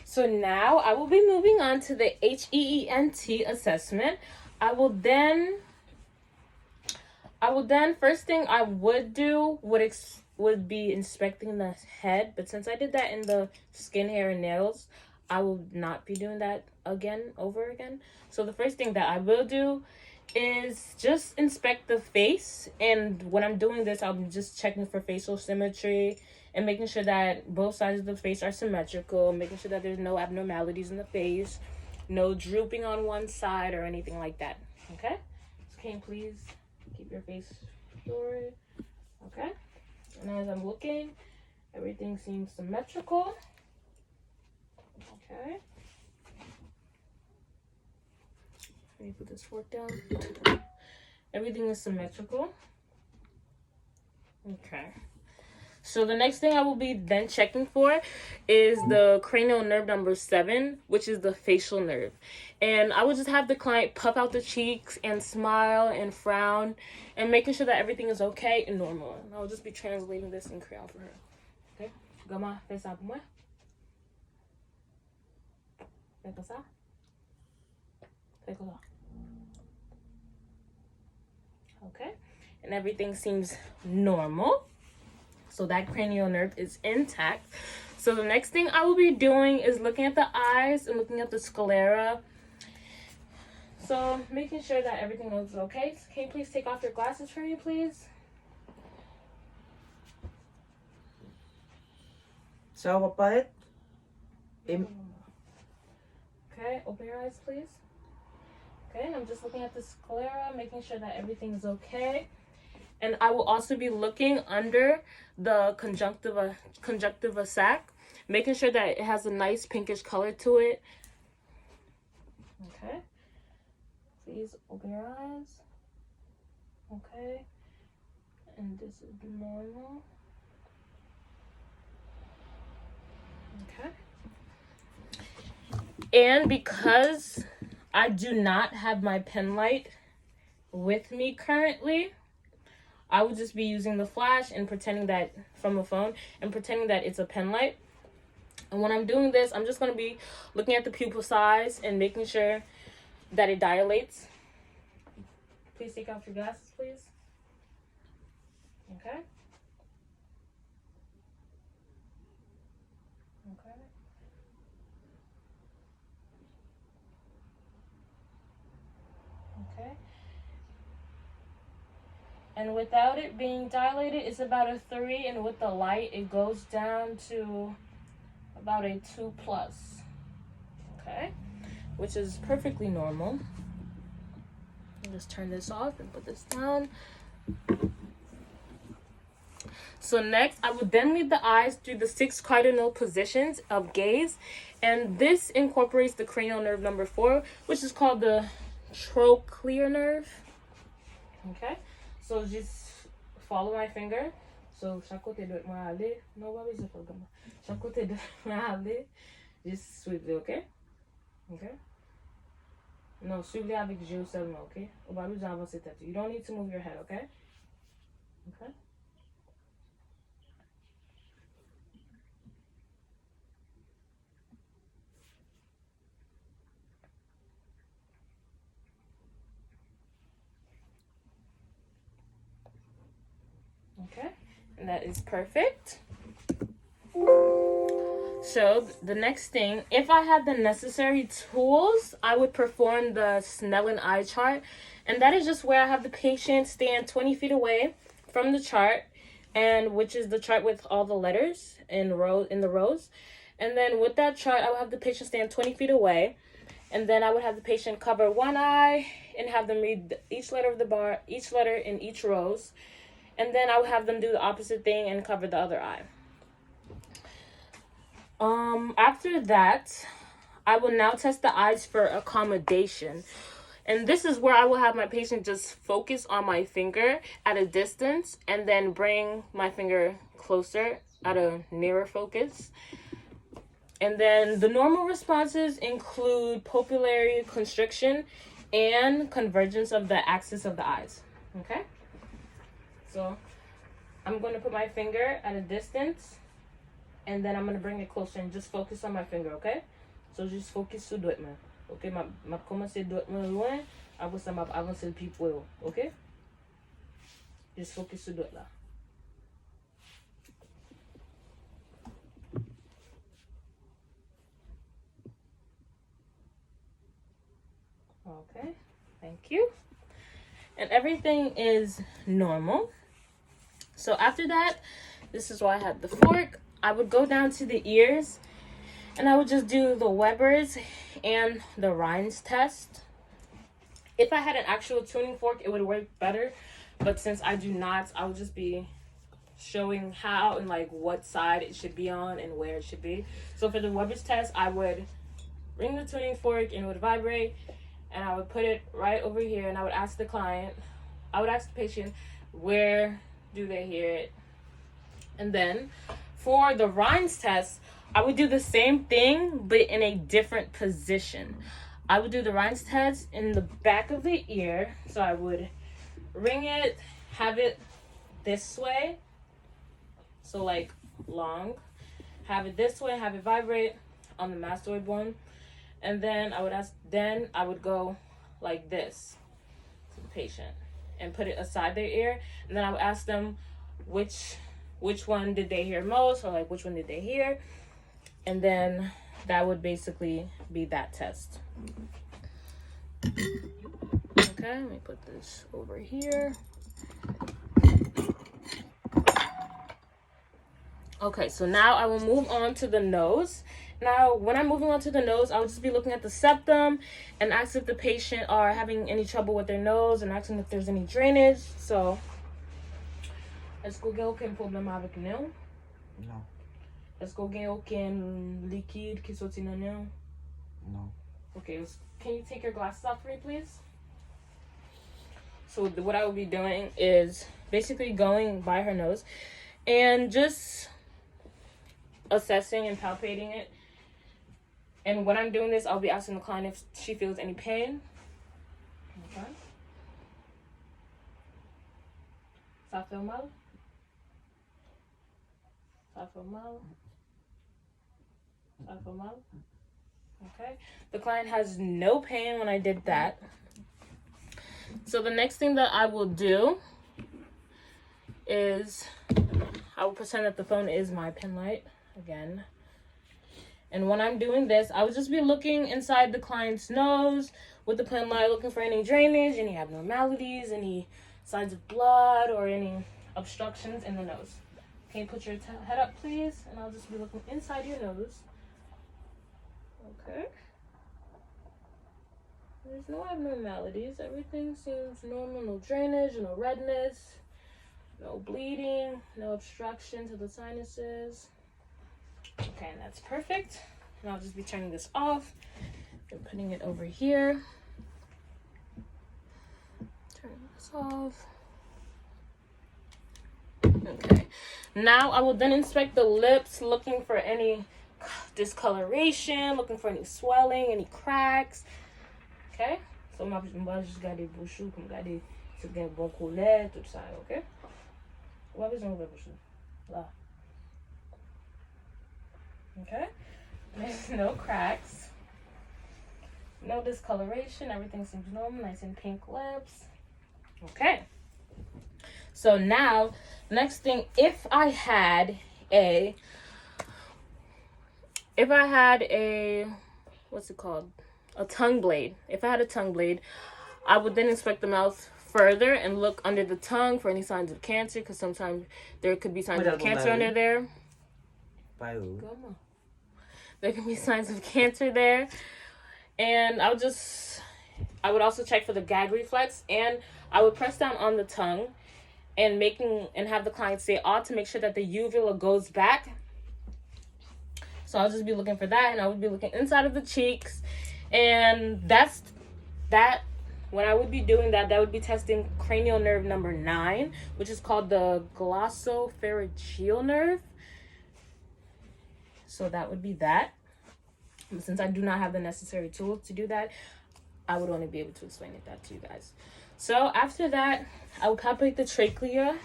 So now I will be moving on to the HEENT assessment. I will then first thing I would do would be inspecting the head, but since I did that in the skin, hair, and nails, I will not be doing that over again. So the first thing that I will do is just inspect the face, and when I'm doing this, I'm just checking for facial symmetry and making sure that both sides of the face are symmetrical, making sure that there's no abnormalities in the face, no drooping on one side or anything like that. Okay? So can you please keep your face forward? Okay? And as I'm looking, everything seems symmetrical. Okay. Let me put this fork down. Everything is symmetrical. Okay. So the next thing I will be then checking for is the cranial nerve number 7, which is the facial nerve. And I will just have the client puff out the cheeks and smile and frown and making sure that everything is okay and normal. And I'll just be translating this in Creole for her. Okay? Gama, fais ça pour moi. Fais comme ça. Fais comme ça. Okay? And everything seems normal. So that cranial nerve is intact. So the next thing I will be doing is looking at the eyes and looking at the sclera. So making sure that everything looks okay. Can you please take off your glasses for me, please? So, what? Okay, open your eyes, please. Okay, and I'm just looking at the sclera, making sure that everything is okay. And I will also be looking under the conjunctiva sac, making sure that it has a nice pinkish color to it. Okay. Please open your eyes. Okay. And this is normal. Okay. And because I do not have my pen light with me currently, I would just be using the flash and pretending that from the phone and pretending that it's a pen light. And when I'm doing this, I'm just going to be looking at the pupil size and making sure that it dilates. Please take off your glasses, please. Okay. Okay. Okay. And without it being dilated, it's about a 3, and with the light, it goes down to about a 2+. Okay, which is perfectly normal. I'll just turn this off and put this down. So next, I will then lead the eyes through the 6 cardinal positions of gaze, and this incorporates the cranial nerve number 4, which is called the trochlear nerve. Okay. So just follow my finger. So chaque côté doit moi aller. Non, pas besoin de faire. Chaque côté doit moi aller. Just suivez, okay? Okay? No, suivez avec Géo seulement, okay? On va besoin d'avancer tête. You don't need to move your head, okay? Okay? Okay, and that is perfect. So the next thing, if I had the necessary tools, I would perform the Snellen eye chart. And that is just where I have the patient stand 20 feet away from the chart, and which is the chart with all the letters in the rows. And then with that chart, I would have the patient stand 20 feet away. And then I would have the patient cover one eye and have them read each letter of the bar, each letter in each rows. And then I would have them do the opposite thing and cover the other eye. After that, I will now test the eyes for accommodation. And this is where I will have my patient just focus on my finger at a distance and then bring my finger closer at a nearer focus. And then the normal responses include pupillary constriction and convergence of the axis of the eyes. Okay? So I'm going to put my finger at a distance and then I'm gonna bring it closer and just focus on my finger, okay? So just focus sur doigt main. Okay, ma commencer doigt main loin, après ça m'a avancer le pied pour okay? Just focus sur doigt là. Okay, thank you. And everything is normal. So after that, this is why I had the fork. I would go down to the ears and I would just do the Weber's and the Rhines test. If I had an actual tuning fork, it would work better. But since I do not, I will just be showing how and like what side it should be on and where it should be. So for the Weber's test, I would bring the tuning fork and it would vibrate. And I would put it right over here and I would ask the client, I would ask the patient, where do they hear it? And then for the Rhines test, I would do the same thing, but in a different position. I would do the Rhines test in the back of the ear. So I would ring it, have it this way. So like long. Have it this way, have it vibrate on the mastoid bone. And then I would go like this to the patient and put it aside their ear. And then I would ask them which one did they hear most, or like which one did they hear. And then that would basically be that test. Okay, let me put this over here. Okay, so now I will move on to the nose. Now, when I'm moving on to the nose, I'll just be looking at the septum and ask if the patient are having any trouble with their nose and asking if there's any drainage. So, est-ce que vous avez aucun problème avec le nez? Non. Est-ce que vous avez aucun liquide qui sortit dans le nez? No. Okay, can you take your glasses off for me, please? So what I will be doing is basically going by her nose and just assessing and palpating it. And when I'm doing this, I'll be asking the client if she feels any pain. Okay. Ça fait mal? Ça fait mal? Ça fait mal? Okay. The client has no pain when I did that. So the next thing that I will do is I will pretend that the phone is my pen light again. And when I'm doing this, I would just be looking inside the client's nose with the pen light, looking for any drainage, any abnormalities, any signs of blood, or any obstructions in the nose. Can you put your head up, please? And I'll just be looking inside your nose. Okay. There's no abnormalities. Everything seems normal. No drainage, no redness, no bleeding, no obstruction to the sinuses. Okay, and that's perfect. And I'll just be turning this off and putting it over here. Turning this off. Okay. Now I will then inspect the lips, looking for any discoloration, looking for any swelling, any cracks. Okay? So I'm just regarder vos choux, comme regarder si vous avez un bon collet, tout ça, ok? Ou avez besoin de vos choux? Là. Okay? There's no cracks. No discoloration. Everything seems normal. Nice and pink lips. Okay. So now, next thing, if I had a, what's it called? A tongue blade. If I had a tongue blade, I would then inspect the mouth further and look under the tongue for any signs of cancer, because sometimes there could be signs of cancer under there. There can be signs of cancer there. And I would also check for the gag reflex, and I would press down on the tongue and have the client say "ah" to make sure that the uvula goes back. So I'll just be looking for that, and I would be looking inside of the cheeks. And that's that. When I would be doing that, that would be testing cranial nerve number 9, which is called the glossopharyngeal nerve. So that would be that. But since I do not have the necessary tools to do that, I would only be able to explain that to you guys. So after that, I will palpate the trachea,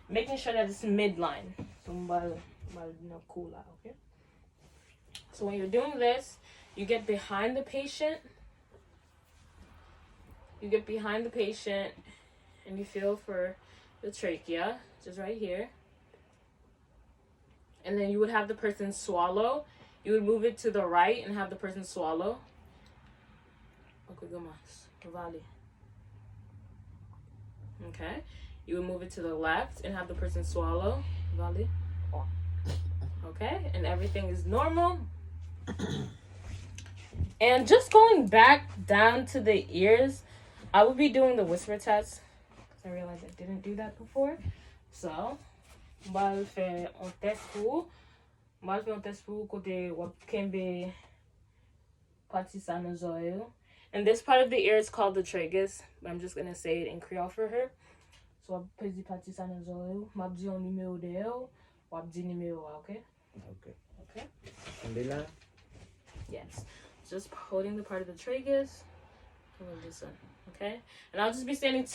making sure that it's midline. So cool out, okay? So when you're doing this, you get behind the patient. You get behind the patient and you feel for the trachea, just right here. And then you would have the person swallow. You would move it to the right and have the person swallow. Okay. You would move it to the left and have the person swallow. Okay. And everything is normal. And just going back down to the ears, I would be doing the whisper test. I realized I didn't do that before. So, I'll faire un test pour. I'll faire un test pour côté wap kembe parti sa nan zoyo. And this part of the ear is called the tragus. But I'm just gonna say it in Creole for her. So wap pesi parti sa nan zoyo. Map di yon numero de yo. Wap di numero, okay? Okay. Okay? And then Yes. Just holding the part of the tragus. And this one, okay? And I'll just be standing